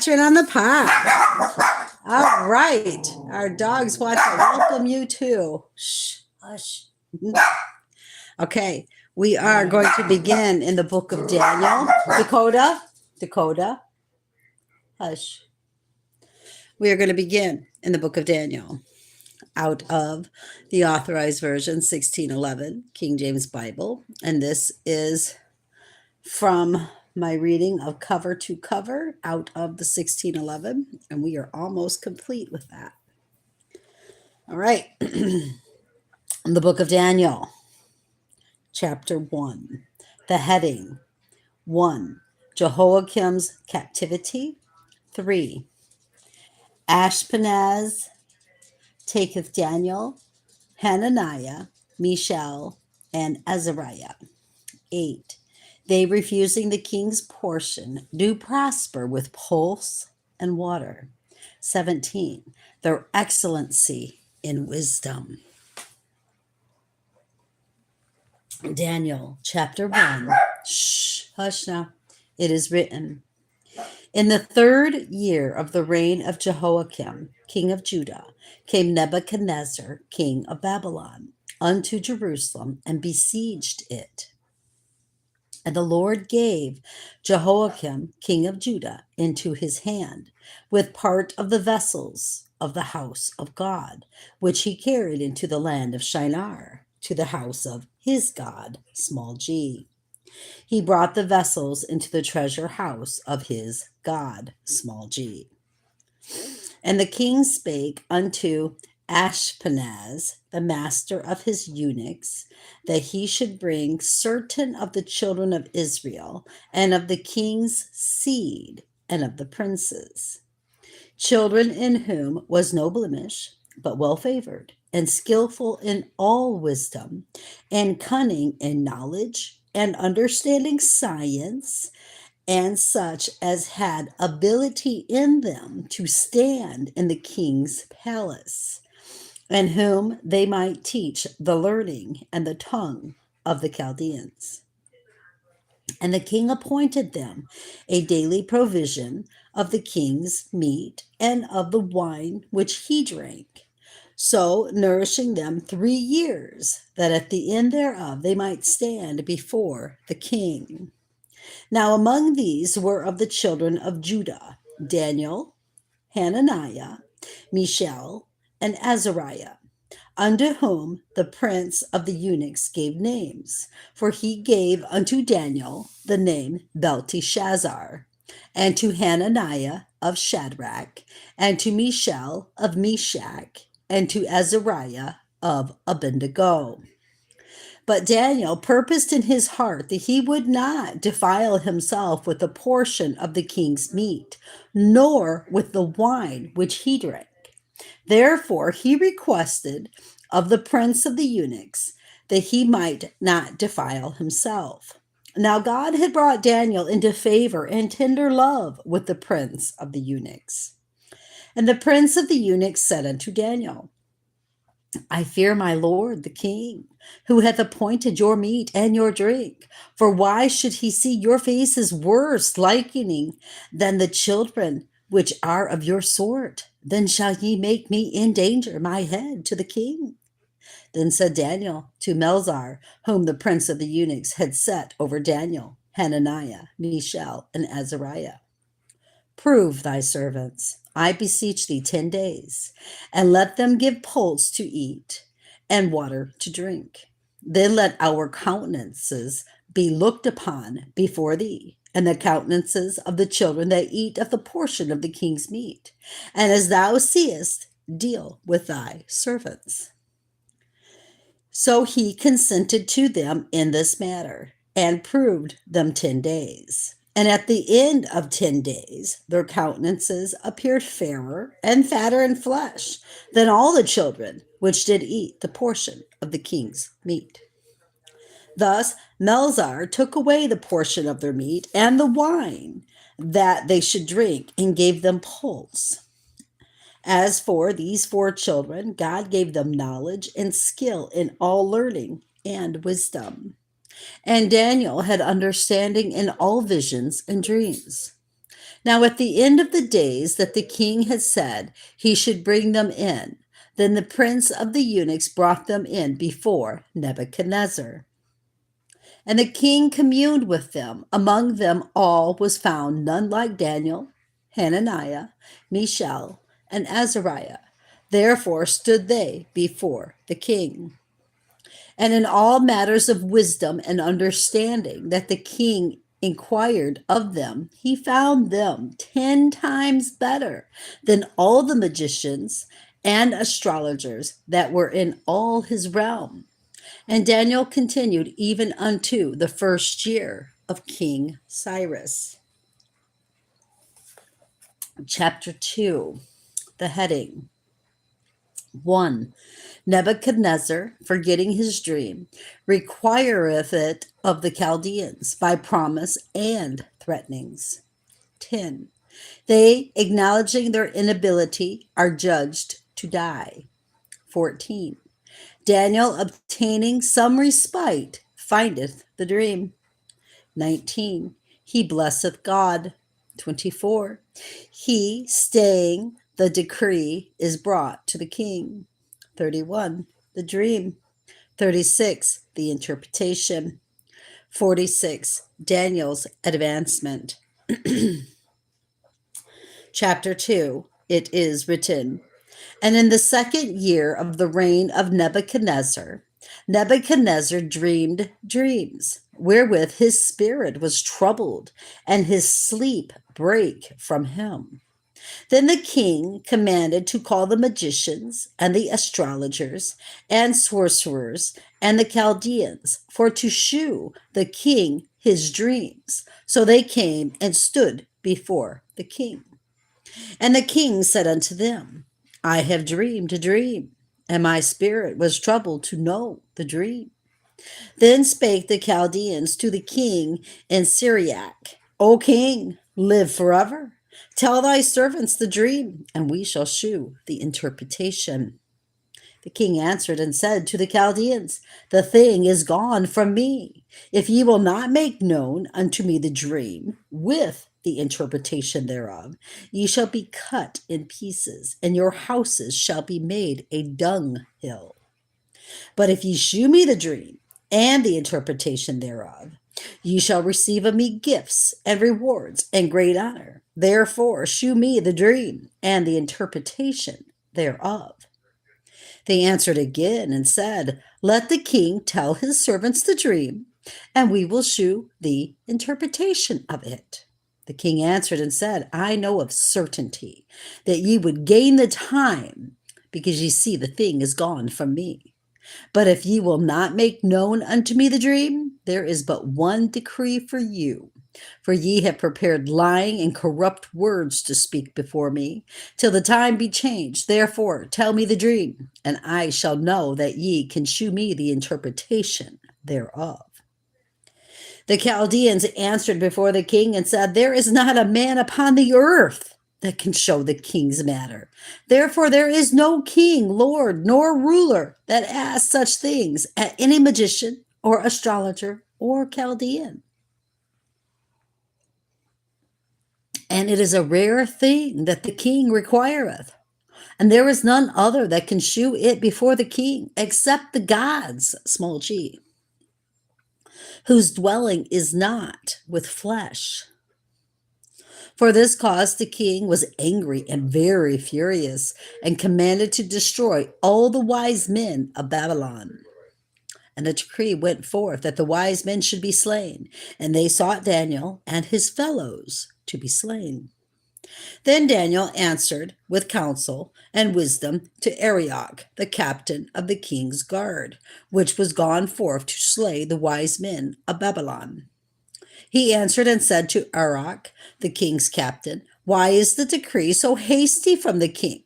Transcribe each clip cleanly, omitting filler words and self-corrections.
Catherine on the pod. All right. Our dogs want to welcome you too. Shh, hush. Okay. We are going to begin in the book of Daniel. Dakota, hush. We are going to begin in the book of Daniel out of the Authorized Version, 1611, King James Bible. And this is from my reading of cover to cover out of the 1611, and we are almost complete with that. All right. The book of Daniel, chapter 1. The heading: 1. Jehoiakim's captivity. 3. Ashpenaz taketh Daniel, Hananiah, Mishael, and Azariah. 8. They, refusing the king's portion, do prosper with pulse and water. 17. Their excellency in wisdom. Daniel chapter 1. Shh, hush now. It is written, in the 3rd year of the reign of Jehoiakim, king of Judah, came Nebuchadnezzar, king of Babylon, unto Jerusalem, and besieged it. And the Lord gave Jehoiakim, king of Judah, into his hand, with part of the vessels of the house of God, which he carried into the land of Shinar, to the house of his God, small g. He brought the vessels into the treasure house of his God, small g. And the king spake unto Ashpenaz, the master of his eunuchs, that he should bring certain of the children of Israel, and of the king's seed, and of the princes, children in whom was no blemish, but well favored, and skillful in all wisdom, and cunning in knowledge, and understanding science, and such as had ability in them to stand in the king's palace, and whom they might teach the learning and the tongue of the Chaldeans. And the king appointed them a daily provision of the king's meat and of the wine which he drank, so nourishing them 3 years, that at the end thereof they might stand before the king. Now among these were of the children of Judah, Daniel, Hananiah, Mishael, and Azariah, unto whom the prince of the eunuchs gave names. For he gave unto Daniel the name Belteshazzar, and to Hananiah of Shadrach, and to Mishael of Meshach, and to Azariah of Abednego. But Daniel purposed in his heart that he would not defile himself with a portion of the king's meat, nor with the wine which he drank. Therefore he requested of the prince of the eunuchs that he might not defile himself. Now God had brought Daniel into favor and tender love with the prince of the eunuchs. And the prince of the eunuchs said unto Daniel, I fear my lord the king, who hath appointed your meat and your drink. For why should he see your faces worse likening than the children which are of your sort? Then shall ye make me endanger my head to the king. Then said Daniel to Melzar, whom the prince of the eunuchs had set over Daniel, Hananiah, Mishael, and Azariah, prove thy servants, I beseech thee, 10 days, and let them give pulse to eat and water to drink. Then let our countenances be looked upon before thee, and the countenances of the children that eat of the portion of the king's meat. And as thou seest, deal with thy servants. So he consented to them in this matter, and proved them 10 days. And at the end of 10 days, their countenances appeared fairer and fatter in flesh than all the children which did eat the portion of the king's meat. Thus Melzar took away the portion of their meat and the wine that they should drink, and gave them pulse. As for these 4 children, God gave them knowledge and skill in all learning and wisdom. And Daniel had understanding in all visions and dreams. Now, at the end of the days that the king had said he should bring them in, then the prince of the eunuchs brought them in before Nebuchadnezzar. And the king communed with them. Among them all was found none like Daniel, Hananiah, Mishael, and Azariah. Therefore stood they before the king. And in all matters of wisdom and understanding that the king inquired of them, he found them 10 times better than all the magicians and astrologers that were in all his realm. And Daniel continued even unto the first year of King Cyrus. Chapter 2, the heading 1. Nebuchadnezzar, forgetting his dream, requireth it of the Chaldeans by promise and threatenings. 10. They, acknowledging their inability, are judged to die. 14. Daniel, obtaining some respite, findeth the dream. 19. He blesseth God. 24. He, staying the decree, is brought to the king. 31. The dream. 36. The interpretation. 46. Daniel's advancement. Chapter 2. It is written, and in the second year of the reign of Nebuchadnezzar, Nebuchadnezzar dreamed dreams, wherewith his spirit was troubled, and his sleep brake from him. Then the king commanded to call the magicians, and the astrologers, and sorcerers, and the Chaldeans, for to shew the king his dreams. So they came and stood before the king. And the king said unto them, I have dreamed a dream, and my spirit was troubled to know the dream. Then spake the Chaldeans to the king in Syriac, O king, live forever. Tell thy servants the dream, and we shall shew the interpretation. The king answered and said to the Chaldeans, the thing is gone from me. If ye will not make known unto me the dream with the interpretation thereof, ye shall be cut in pieces, and your houses shall be made a dunghill. But if ye shew me the dream and the interpretation thereof, ye shall receive of me gifts and rewards and great honor. Therefore shew me the dream and the interpretation thereof. They answered again and said, let the king tell his servants the dream, and we will shew the interpretation of it. The king answered and said, I know of certainty that ye would gain the time, because ye see the thing is gone from me. But if ye will not make known unto me the dream, there is but one decree for you. For ye have prepared lying and corrupt words to speak before me, till the time be changed. Therefore tell me the dream, and I shall know that ye can shew me the interpretation thereof. The Chaldeans answered before the king and said, there is not a man upon the earth that can show the king's matter. Therefore there is no king, lord, nor ruler that asks such things at any magician or astrologer or Chaldean. And it is a rare thing that the king requireth, and there is none other that can shew it before the king, except the gods, small g, whose dwelling is not with flesh. For this cause the king was angry and very furious, and commanded to destroy all the wise men of Babylon. And a decree went forth that the wise men should be slain, and they sought Daniel and his fellows to be slain. Then Daniel answered with counsel and wisdom to Arioch, the captain of the king's guard, which was gone forth to slay the wise men of Babylon. He answered and said to Arioch, the king's captain, why is the decree so hasty from the king?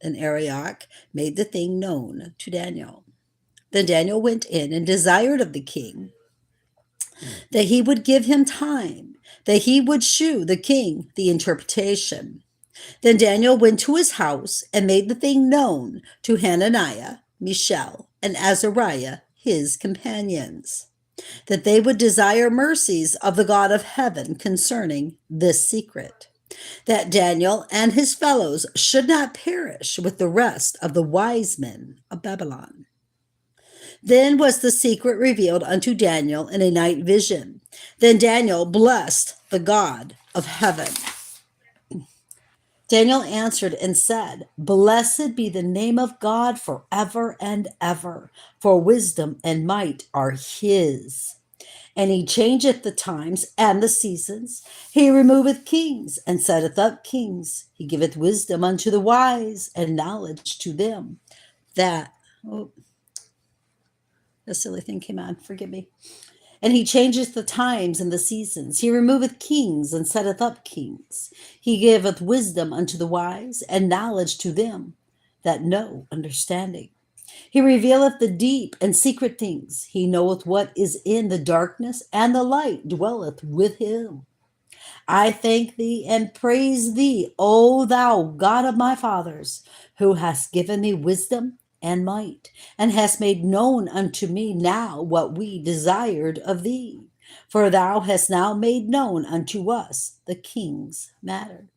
And Arioch made the thing known to Daniel. Then Daniel went in and desired of the king that he would give him time, that he would shew the king the interpretation. Then Daniel went to his house and made the thing known to Hananiah, Mishael, and Azariah, his companions, that they would desire mercies of the God of heaven concerning this secret. that Daniel and his fellows should not perish with the rest of the wise men of Babylon. Then was the secret revealed unto Daniel in a night vision. Then Daniel blessed the God of heaven. Daniel answered and said, Blessed be the name of God forever and ever, for wisdom and might are his. And he changeth the times and the seasons. He removeth kings and setteth up kings. He giveth wisdom unto the wise and knowledge to them that. Oh, a silly thing came on. Forgive me. And he changeth the times and the seasons. He removeth kings and setteth up kings. He giveth wisdom unto the wise and knowledge to them that know understanding. He revealeth the deep and secret things. He knoweth what is in the darkness, and the light dwelleth with him. I thank thee and praise thee, O thou God of my fathers, who hast given me wisdom and might, and hast made known unto me now what we desired of thee. For thou hast now made known unto us the king's matter.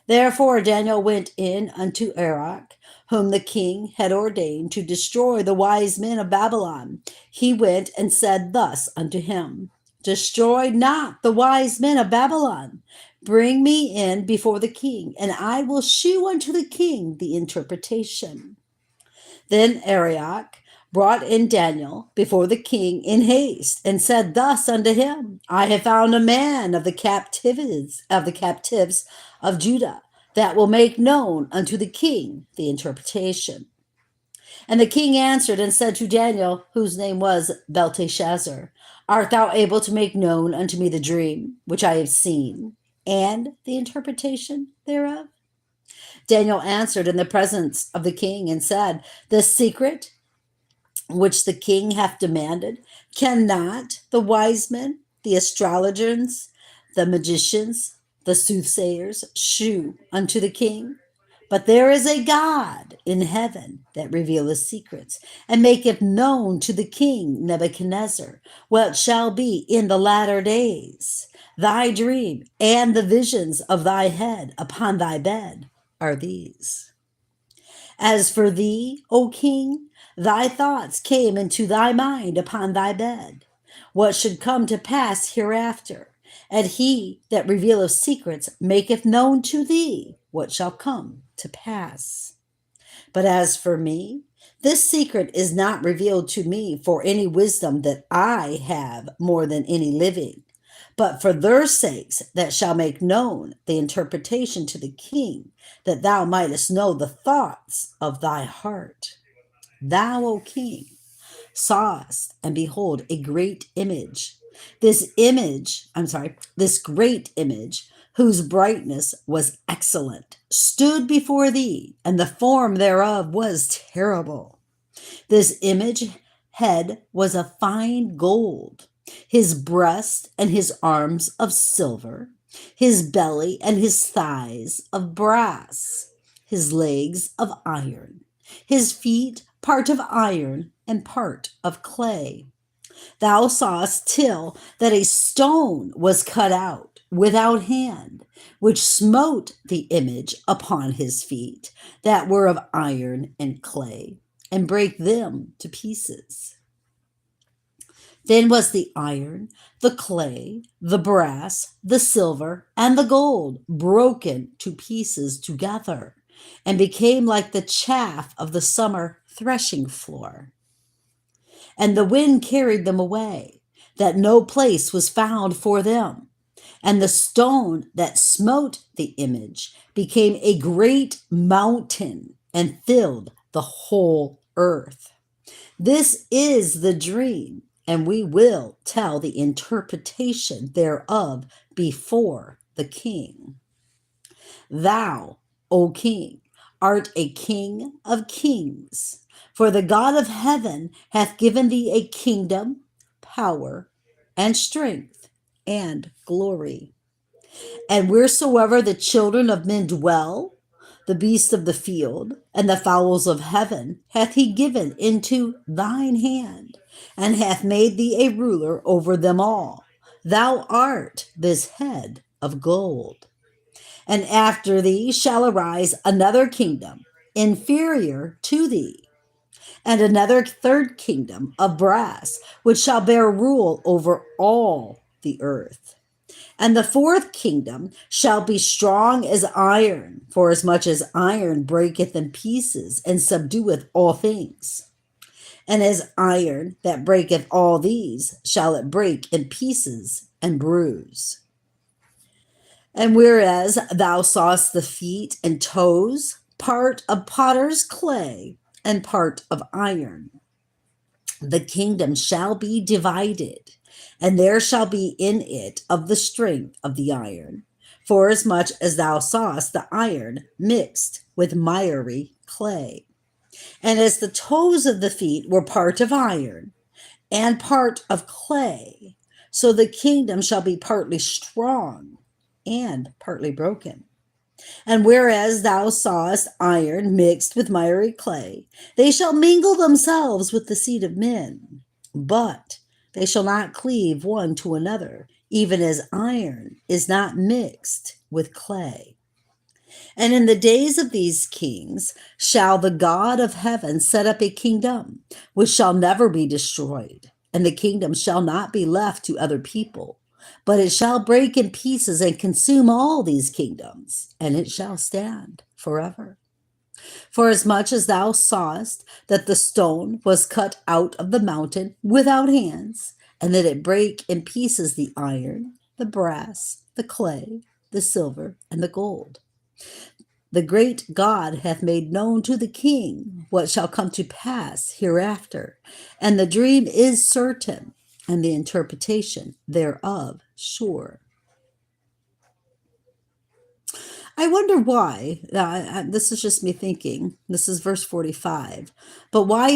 Therefore Daniel went in unto Arioch, whom the king had ordained to destroy the wise men of Babylon. He went and said thus unto him, Destroy not the wise men of Babylon. Bring me in before the king, and I will shew unto the king the interpretation. Then Arioch brought in Daniel before the king in haste, and said thus unto him, I have found a man of the captives of Judah, that will make known unto the king the interpretation. And the king answered and said to Daniel, whose name was Belteshazzar, Art thou able to make known unto me the dream which I have seen, and the interpretation thereof? Daniel answered in the presence of the king and said, The secret which the king hath demanded, cannot the wise men, the astrologers, the magicians, the soothsayers shew unto the king? But there is a God in heaven that revealeth secrets, and maketh known to the king Nebuchadnezzar what shall be in the latter days. Thy dream and the visions of thy head upon thy bed are these. As for thee, O king, thy thoughts came into thy mind upon thy bed, what should come to pass hereafter. And he that revealeth secrets maketh known to thee what shall come to pass. But as for me, this secret is not revealed to me for any wisdom that I have more than any living, but for their sakes that shall make known the interpretation to the king, that thou mightest know the thoughts of thy heart. Thou, O king, sawest, and behold, a great image. This great image, whose brightness was excellent, stood before thee, and the form thereof was terrible. This image head was of fine gold, his breast and his arms of silver, his belly and his thighs of brass, his legs of iron, his feet part of iron and part of clay. Thou sawest till that a stone was cut out without hand, which smote the image upon his feet that were of iron and clay, and brake them to pieces. Then was the iron, the clay, the brass, the silver, and the gold broken to pieces together, and became like the chaff of the summer threshing floor. And the wind carried them away, that no place was found for them. And the stone that smote the image became a great mountain and filled the whole earth. This is the dream, and we will tell the interpretation thereof before the king. Thou, O king, art a king of kings, for the God of heaven hath given thee a kingdom, power, and strength, and glory. And wheresoever the children of men dwell, the beasts of the field, and the fowls of heaven hath he given into thine hand, and hath made thee a ruler over them all. Thou art this head of gold. And after thee shall arise another kingdom, inferior to thee, and another third kingdom of brass, which shall bear rule over all the earth. And the fourth kingdom shall be strong as iron, forasmuch as iron breaketh in pieces and subdueth all things. And as iron that breaketh all these shall it break in pieces and bruise. And whereas thou sawest the feet and toes, part of potter's clay and part of iron, the kingdom shall be divided, and there shall be in it of the strength of the iron, forasmuch as thou sawest the iron mixed with miry clay. And as the toes of the feet were part of iron and part of clay, so the kingdom shall be partly strong and partly broken. And whereas thou sawest iron mixed with miry clay, they shall mingle themselves with the seed of men, but they shall not cleave one to another, even as iron is not mixed with clay. And in the days of these kings shall the God of heaven set up a kingdom which shall never be destroyed, and the kingdom shall not be left to other people, but it shall break in pieces and consume all these kingdoms, and it shall stand forever. For as much as thou sawest that the stone was cut out of the mountain without hands, and that it brake in pieces the iron, the brass, the clay, the silver, and the gold, the great God hath made known to the king what shall come to pass hereafter, and the dream is certain, and the interpretation thereof sure. I wonder why. This is just me thinking. This is verse 45. But why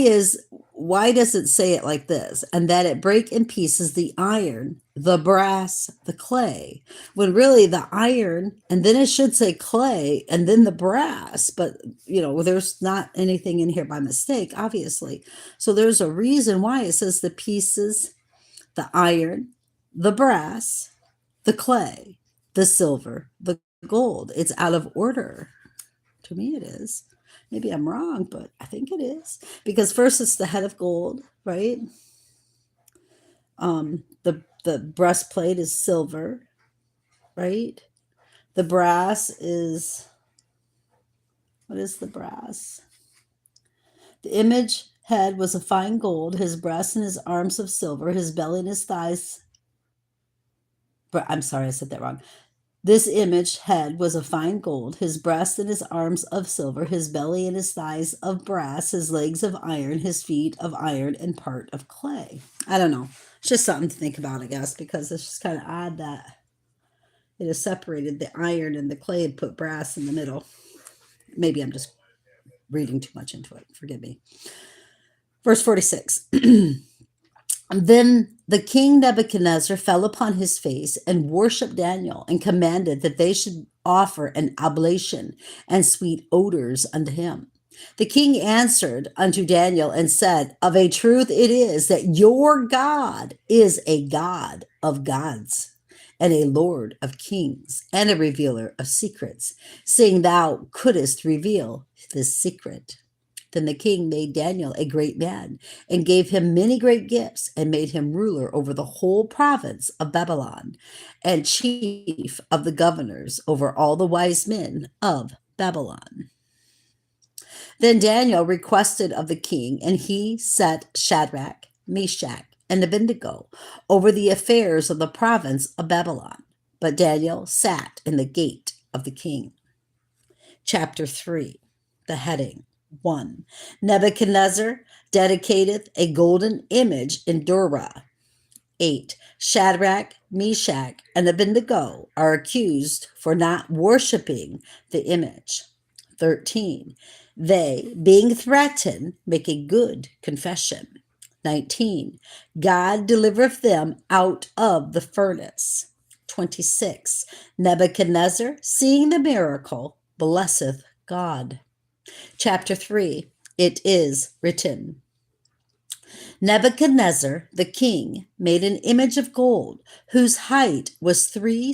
does it say it like this? And that it break in pieces the iron, the brass, the clay. When really the iron, and then it should say clay, and then the brass. But there's not anything in here by mistake, obviously. So there's a reason why it says the pieces, the iron, the brass, the clay, the silver, the gold. It's out of order. To me, it is. Maybe I'm wrong, but I think it is. Because first it's the head of gold, right? The breastplate is silver, right? The brass is, what is the brass? The image head was of fine gold, his breast and his arms of silver, his belly and his thighs. But I'm sorry, I said that wrong. This image head was of fine gold, his breast and his arms of silver, his belly and his thighs of brass, his legs of iron, his feet of iron, and part of clay. I don't know. It's just something to think about, I guess, because it's just kind of odd that it is separated the iron and the clay and put brass in the middle. Maybe I'm just reading too much into it. Forgive me. Verse 46. Then the king Nebuchadnezzar fell upon his face and worshipped Daniel and commanded that they should offer an oblation and sweet odors unto him. The king answered unto Daniel and said, of a truth it is that your God is a God of gods and a Lord of kings and a revealer of secrets, seeing thou couldest reveal this secret. Then the king made Daniel a great man and gave him many great gifts and made him ruler over the whole province of Babylon and chief of the governors over all the wise men of Babylon. Then Daniel requested of the king, and he set Shadrach, Meshach, and Abednego over the affairs of the province of Babylon. But Daniel sat in the gate of the king. Chapter 3, the heading. 1. Nebuchadnezzar dedicateth a golden image in Dura. 8. Shadrach, Meshach, and Abednego are accused for not worshiping the image. 13. They, being threatened, make a good confession. 19. God delivereth them out of the furnace. 26. Nebuchadnezzar, seeing the miracle, blesseth God. Chapter 3, it is written. Nebuchadnezzar the king made an image of gold, whose height was 60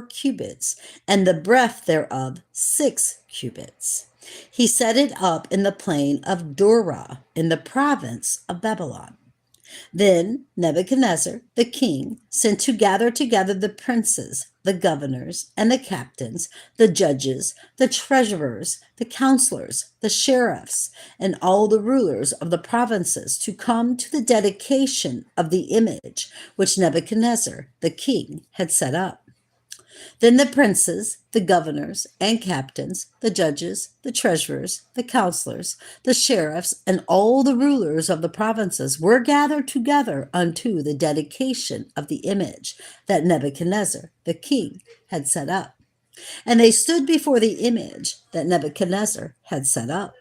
cubits, and the breadth thereof 6 cubits. He set it up in the plain of Dura, in the province of Babylon. Then Nebuchadnezzar the king sent to gather together the princes, the governors, and the captains, the judges, the treasurers, the counselors, the sheriffs, and all the rulers of the provinces to come to the dedication of the image which Nebuchadnezzar the king had set up. Then the princes, the governors, and captains, the judges, the treasurers, the counselors, the sheriffs, and all the rulers of the provinces were gathered together unto the dedication of the image that Nebuchadnezzar the king had set up. And they stood before the image that Nebuchadnezzar had set up.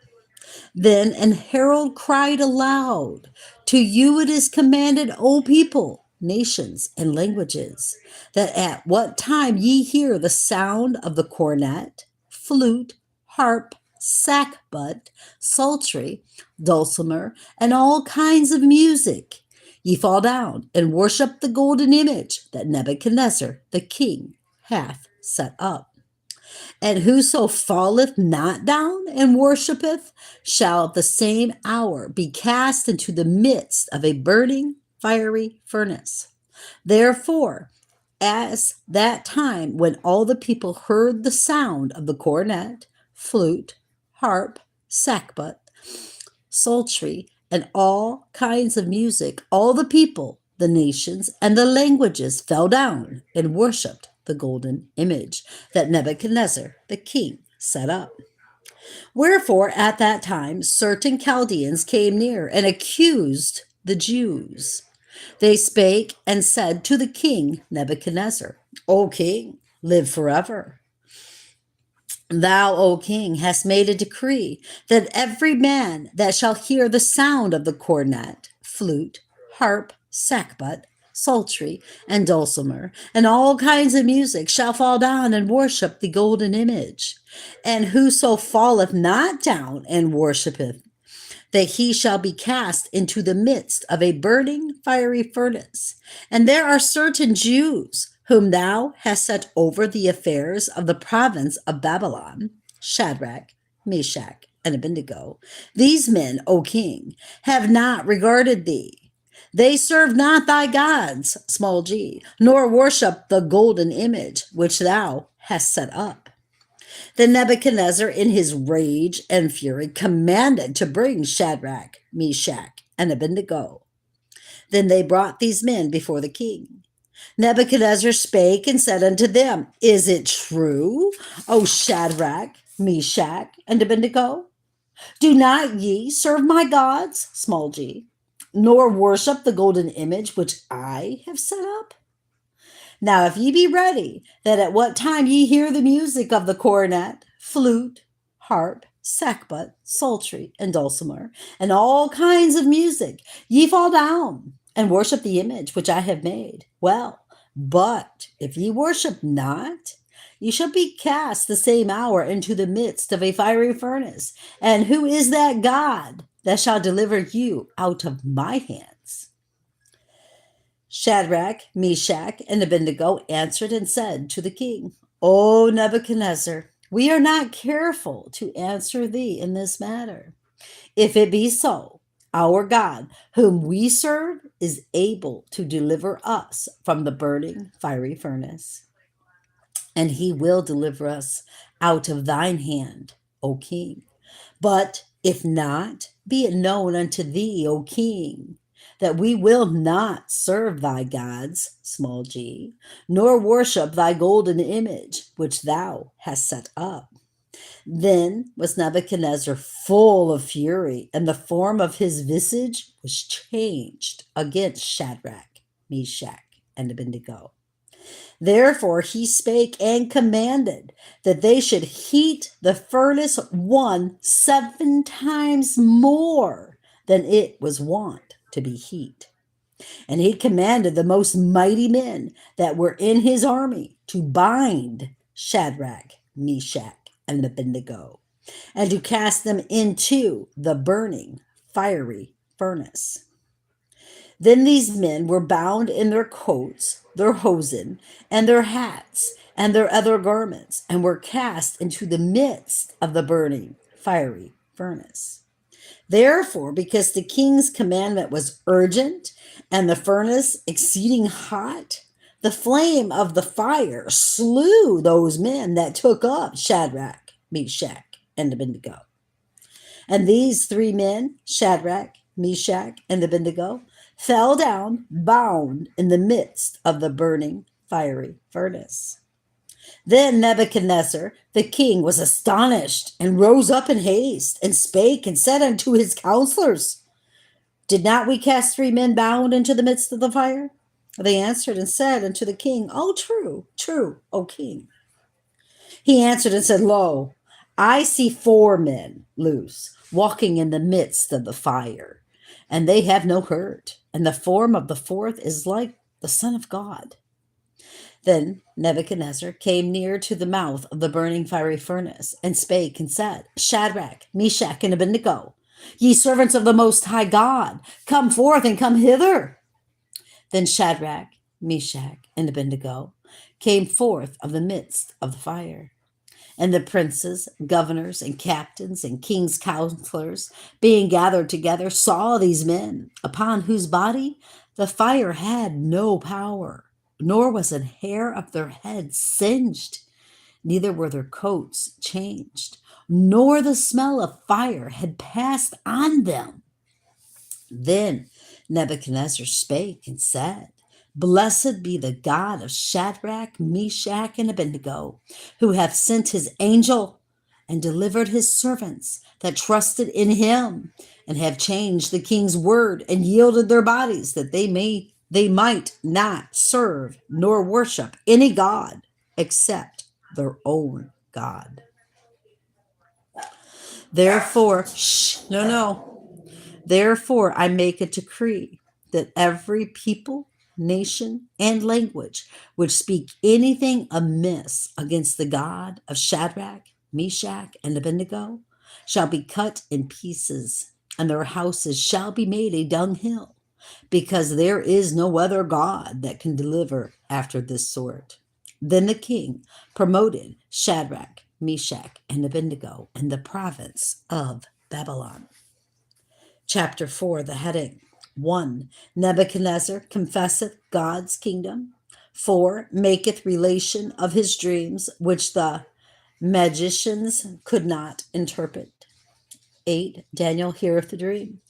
Then an herald cried aloud, "To you it is commanded, O people, nations, and languages, that at what time ye hear the sound of the cornet, flute, harp, sackbut, psaltery, dulcimer, and all kinds of music, ye fall down and worship the golden image that Nebuchadnezzar the king hath set up. And whoso falleth not down and worshipeth shall at the same hour be cast into the midst of a burning fiery furnace. Therefore, as that time when all the people heard the sound of the cornet, flute, harp, sackbut, psaltery, and all kinds of music, all the people, the nations, and the languages fell down and worshipped the golden image that Nebuchadnezzar the king set up. Wherefore, at that time, certain Chaldeans came near and accused the Jews. They spake and said to the king Nebuchadnezzar, O king, live forever. Thou, O king, hast made a decree that every man that shall hear the sound of the cornet, flute, harp, sackbut, psaltery, and dulcimer, and all kinds of music shall fall down and worship the golden image. And whoso falleth not down and worshipeth, that he shall be cast into the midst of a burning fiery furnace. And there are certain Jews whom thou hast set over the affairs of the province of Babylon, Shadrach, Meshach, and Abednego. These men, O king, have not regarded thee. They serve not thy gods, small g, nor worship the golden image which thou hast set up. Then Nebuchadnezzar, in his rage and fury, commanded to bring Shadrach, Meshach, and Abednego. Then they brought these men before the king. Nebuchadnezzar spake and said unto them, Is it true, O Shadrach, Meshach, and Abednego? Do not ye serve my gods, small g, nor worship the golden image which I have set up? Now, if ye be ready, that at what time ye hear the music of the cornet, flute, harp, sackbut, psaltery, and dulcimer, and all kinds of music, ye fall down and worship the image which I have made. Well, but if ye worship not, ye shall be cast the same hour into the midst of a fiery furnace. And who is that God that shall deliver you out of my hands? Shadrach, Meshach, and Abednego answered and said to the king, O Nebuchadnezzar, we are not careful to answer thee in this matter. If it be so, our God, whom we serve, is able to deliver us from the burning fiery furnace. And he will deliver us out of thine hand, O king. But if not, be it known unto thee, O king, that we will not serve thy gods, small g, nor worship thy golden image, which thou hast set up. Then was Nebuchadnezzar full of fury, and the form of his visage was changed against Shadrach, Meshach, and Abednego. Therefore he spake and commanded that they should heat the furnace 7 times more than it was wont to be heat. And he commanded the most mighty men that were in his army to bind Shadrach, Meshach, and Abednego, and to cast them into the burning fiery furnace. Then these men were bound in their coats, their hosen, and their hats, and their other garments, and were cast into the midst of the burning, fiery furnace. Therefore, because the king's commandment was urgent and the furnace exceeding hot, the flame of the fire slew those men that took up Shadrach, Meshach, and Abednego. And these three men, Shadrach, Meshach, and Abednego, fell down bound in the midst of the burning fiery furnace. Then Nebuchadnezzar the king was astonished and rose up in haste and spake and said unto his counselors, Did not we cast three men bound into the midst of the fire? They answered and said unto the king, O true, true, O king. He answered and said, Lo, I see four men loose, walking in the midst of the fire, and they have no hurt, and the form of the fourth is like the Son of God. Then Nebuchadnezzar came near to the mouth of the burning fiery furnace, and spake and said, Shadrach, Meshach, and Abednego, ye servants of the Most High God, come forth and come hither. Then Shadrach, Meshach, and Abednego came forth of the midst of the fire. And the princes, governors, and captains, and king's counselors, being gathered together, saw these men, upon whose body the fire had no power, nor was an hair of their heads singed, neither were their coats changed, nor the smell of fire had passed on them. Then Nebuchadnezzar spake and said, Blessed be the God of Shadrach, Meshach, and Abednego, who hath sent his angel and delivered his servants that trusted in him, and have changed the king's word and yielded their bodies, that they might not serve nor worship any god except their own God. Therefore, Therefore, I make a decree that every people, nation, and language which speak anything amiss against the God of Shadrach, Meshach, and Abednego shall be cut in pieces, and their houses shall be made a dunghill, because there is no other God that can deliver after this sort. Then the king promoted Shadrach, Meshach, and Abednego in the province of Babylon. Chapter 4, the heading. 1. Nebuchadnezzar confesseth God's kingdom. 4. Maketh relation of his dreams, which the magicians could not interpret. 8. Daniel heareth the dream.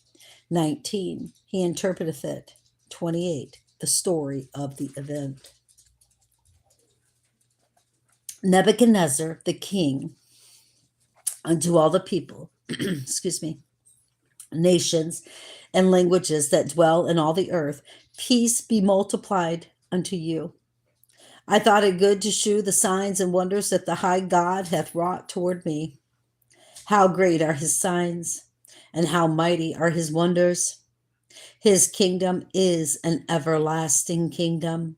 19. He interpreteth it. 28. The story of the event. Nebuchadnezzar the king, unto all the people, nations and languages that dwell in all the earth, peace be multiplied unto you. I thought it good to shew the signs and wonders that the high God hath wrought toward me. How great are his signs, and how mighty are his wonders. His kingdom is an everlasting kingdom,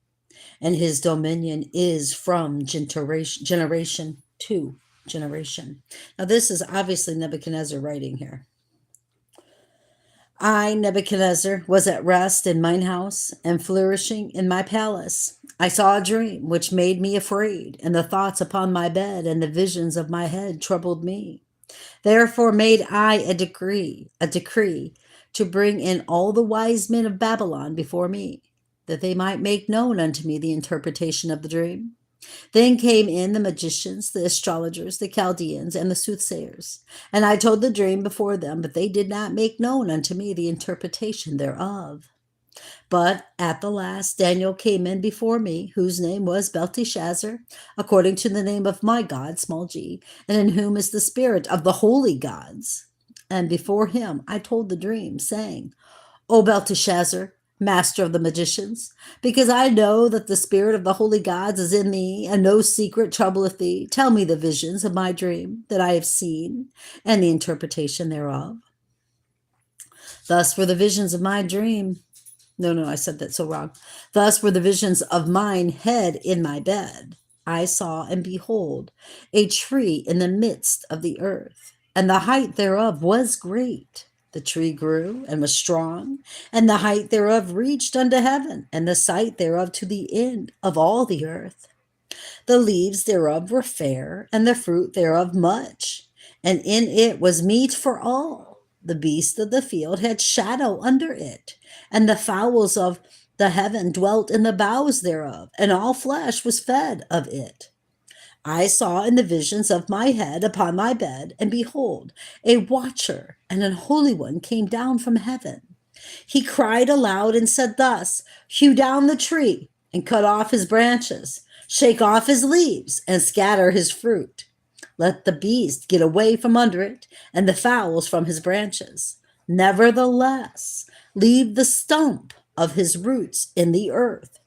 and his dominion is from generation to generation. Now, this is obviously Nebuchadnezzar writing here. I, Nebuchadnezzar, was at rest in mine house and flourishing in my palace. I saw a dream which made me afraid, and the thoughts upon my bed and the visions of my head troubled me. Therefore made I a decree to bring in all the wise men of Babylon before me, that they might make known unto me the interpretation of the dream. Then came in the magicians, the astrologers, the Chaldeans, and the soothsayers. And I told the dream before them, but they did not make known unto me the interpretation thereof. But at the last Daniel came in before me, whose name was Belteshazzar, according to the name of my God, small g, and in whom is the spirit of the holy gods. And before him I told the dream, saying, O Belteshazzar, master of the magicians, because I know that the spirit of the holy gods is in thee, and no secret troubleth thee, tell me the visions of my dream that I have seen, and the interpretation thereof. Thus were the visions of my dream. I said that so wrong. Thus were the visions of mine head in my bed. I saw, and behold, a tree in the midst of the earth, and the height thereof was great. The tree grew and was strong, and the height thereof reached unto heaven, and the sight thereof to the end of all the earth. The leaves thereof were fair, and the fruit thereof much, and in it was meat for all. The beasts of the field had shadow under it, and the fowls of the heaven dwelt in the boughs thereof, and all flesh was fed of it. I saw in the visions of my head upon my bed, and behold, a watcher and an holy one came down from heaven. He cried aloud and said thus, Hew down the tree, and cut off his branches, shake off his leaves, and scatter his fruit. Let the beast get away from under it, and the fowls from his branches. Nevertheless, leave the stump of his roots in the earth,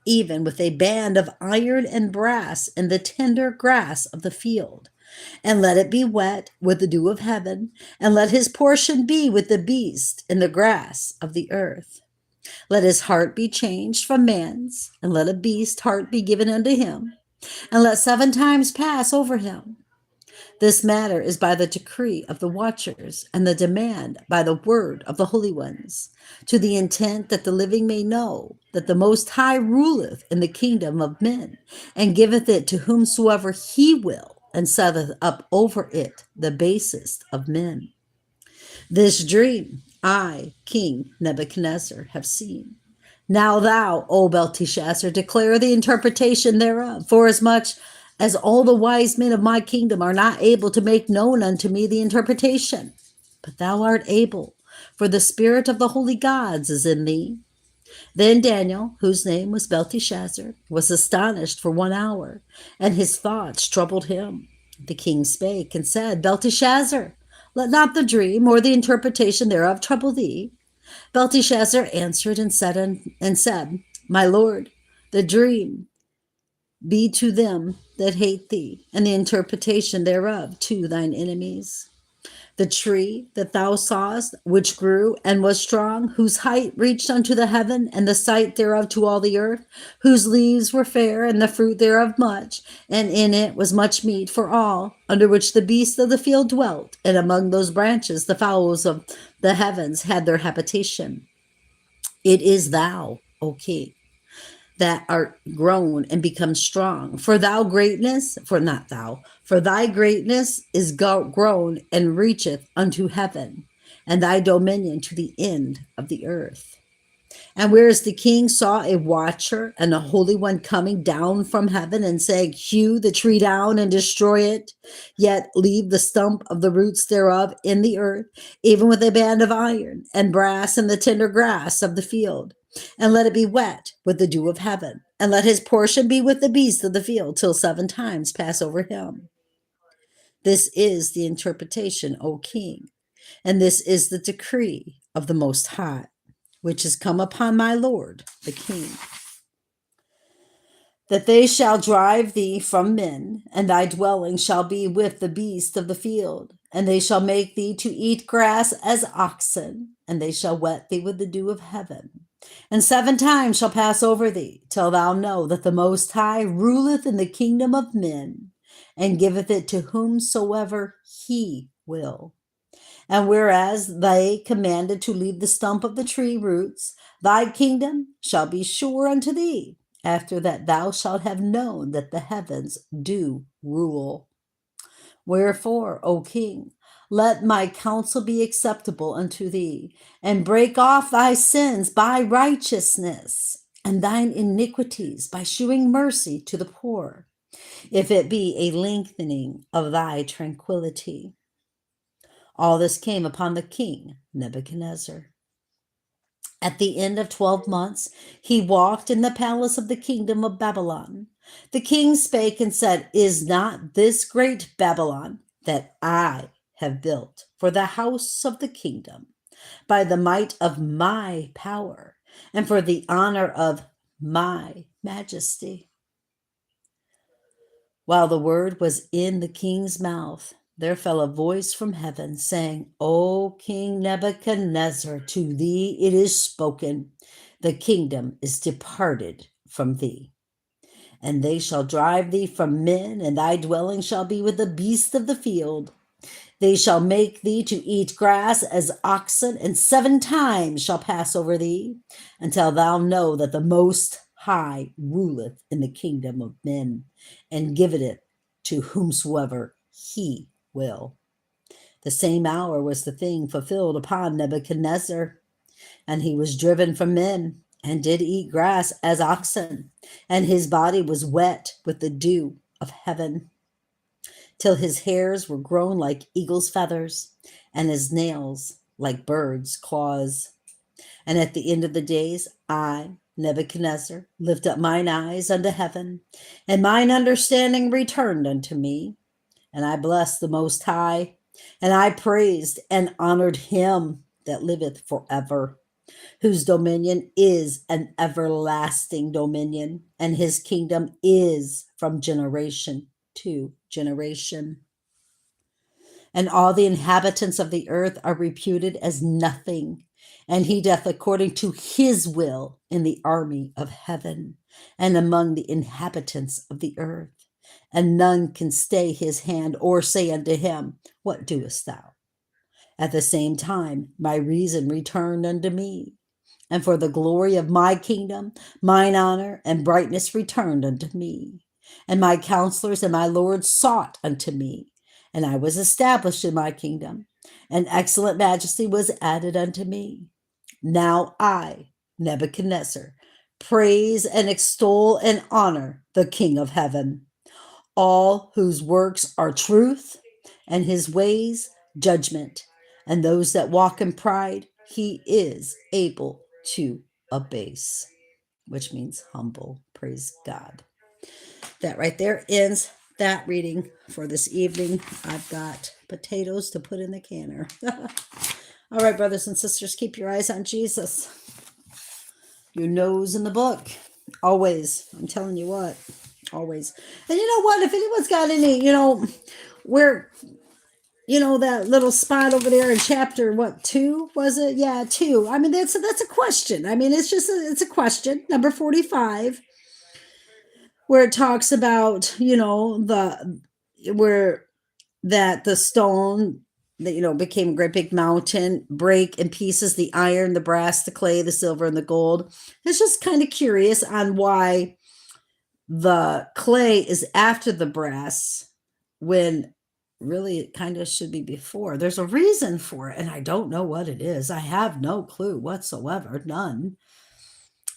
even with a band of iron and brass in the tender grass of the field. And let it be wet with the dew of heaven, and let his portion be with the beast in the grass of the earth. Let his heart be changed from man's, and let a beast heart be given unto him, and let 7 times pass over him. This matter is by the decree of the watchers, and the demand by the word of the holy ones, to the intent that the living may know that the Most High ruleth in the kingdom of men, and giveth it to whomsoever he will, and setteth up over it the basest of men. This dream I, King Nebuchadnezzar, have seen. Now thou, O Belteshazzar, declare the interpretation thereof, forasmuch as all the wise men of my kingdom are not able to make known unto me the interpretation. But thou art able, for the spirit of the holy gods is in thee. Then Daniel, whose name was Belteshazzar, was astonished for 1 hour, and his thoughts troubled him. The king spake and said, Belteshazzar, let not the dream or the interpretation thereof trouble thee. Belteshazzar answered and said, My lord, the dream be to them that hate thee, and the interpretation thereof to thine enemies. The tree that thou sawest, which grew and was strong, whose height reached unto the heaven, and the sight thereof to all the earth, whose leaves were fair, and the fruit thereof much, and in it was much meat for all, under which the beasts of the field dwelt, and among those branches the fowls of the heavens had their habitation. It is thou, O king, that art grown and become strong. For thy greatness is grown and reacheth unto heaven, and thy dominion to the end of the earth. And whereas the king saw a watcher and a holy one coming down from heaven and saying, Hew the tree down and destroy it, yet leave the stump of the roots thereof in the earth, even with a band of iron and brass in the tender grass of the field. And let it be wet with the dew of heaven, and let his portion be with the beasts of the field till 7 times pass over him. This is the interpretation, O king, and this is the decree of the Most High, which is come upon my lord, the king, that they shall drive thee from men, and thy dwelling shall be with the beasts of the field, and they shall make thee to eat grass as oxen, and they shall wet thee with the dew of heaven. And 7 times shall pass over thee, till thou know that the Most High ruleth in the kingdom of men, and giveth it to whomsoever he will. And whereas they commanded to leave the stump of the tree roots, thy kingdom shall be sure unto thee, after that thou shalt have known that the heavens do rule. Wherefore, O king, let my counsel be acceptable unto thee, and break off thy sins by righteousness, and thine iniquities by shewing mercy to the poor, if it be a lengthening of thy tranquility. All this came upon the king Nebuchadnezzar. At the end of 12 months, he walked in the palace of the kingdom of Babylon. The king spake and said, Is not this great Babylon that I have built for the house of the kingdom, by the might of my power, and for the honor of my majesty? While the word was in the king's mouth, there fell a voice from heaven, saying, O King Nebuchadnezzar, to thee it is spoken, the kingdom is departed from thee. And they shall drive thee from men, and thy dwelling shall be with the beasts of the field. They shall make thee to eat grass as oxen, and 7 times shall pass over thee, until thou know that the Most High ruleth in the kingdom of men, and giveth it to whomsoever he will. The same hour was the thing fulfilled upon Nebuchadnezzar, and he was driven from men, and did eat grass as oxen, and his body was wet with the dew of heaven, till his hairs were grown like eagle's feathers, and his nails like birds' claws. And at the end of the days, I, Nebuchadnezzar, lift up mine eyes unto heaven, and mine understanding returned unto me. And I blessed the Most High, and I praised and honored him that liveth forever, whose dominion is an everlasting dominion, and his kingdom is from generation to generation. And all the inhabitants of the earth are reputed as nothing, and he doth according to his will in the army of heaven, and among the inhabitants of the earth. And none can stay his hand, or say unto him, What doest thou? At the same time my reason returned unto me, and for the glory of my kingdom, mine honor and brightness returned unto me. And my counselors and my lords sought unto me, and I was established in my kingdom, and excellent majesty was added unto me. Now I, Nebuchadnezzar, praise and extol and honor the King of heaven, all whose works are truth, and his ways judgment, and those that walk in pride he is able to abase, which means humble. Praise God. That right there ends that reading for this evening. I've got potatoes to put in the canner. All right, brothers and sisters, keep your eyes on Jesus. Your nose in the book. Always. I'm telling you what. Always. And you know what? If anyone's got any, where, that little spot over there in chapter, 2 was it? Yeah, 2. I mean, that's a question. I mean, it's a question. Number 45, where it talks about, the stone that, became a great big mountain, break in pieces the iron, the brass, the clay, the silver, and the gold. It's just kind of curious on why the clay is after the brass when really it kind of should be before. There's a reason for it, and I don't know what it is. I have no clue whatsoever, none.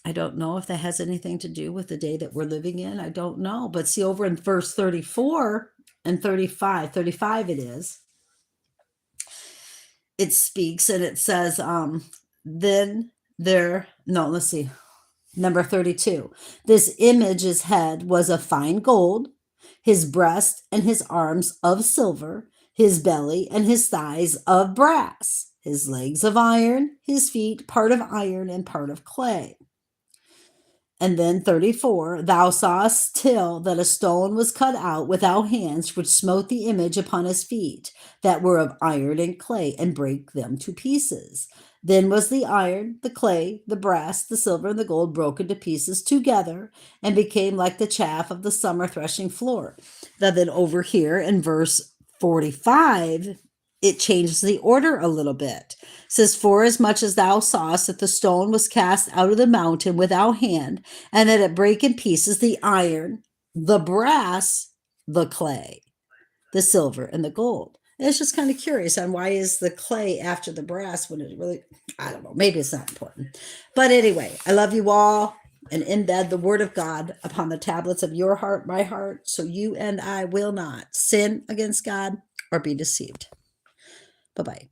I don't know if that has anything to do with the day that we're living in. I don't know. But see, over in verse 34 and 35 it is, it speaks and it says, number 32. This image's head was of fine gold, his breast and his arms of silver, his belly and his thighs of brass, his legs of iron, his feet part of iron and part of clay. And then 34, thou sawest till that a stone was cut out without hands, which smote the image upon his feet, that were of iron and clay, and brake them to pieces. Then was the iron, the clay, the brass, the silver, and the gold broken to pieces together, and became like the chaff of the summer threshing floor. Now then over here in verse 45, it changes the order a little bit. It says, for as much as thou sawest that the stone was cast out of the mountain without hand, and that it brake in pieces the iron, the brass, the clay, the silver, and the gold. And it's just kind of curious on why is the clay after the brass when it really, I don't know, maybe it's not important. But anyway, I love you all, and embed the word of God upon the tablets of your heart, my heart, so you and I will not sin against God or be deceived. Bye-bye.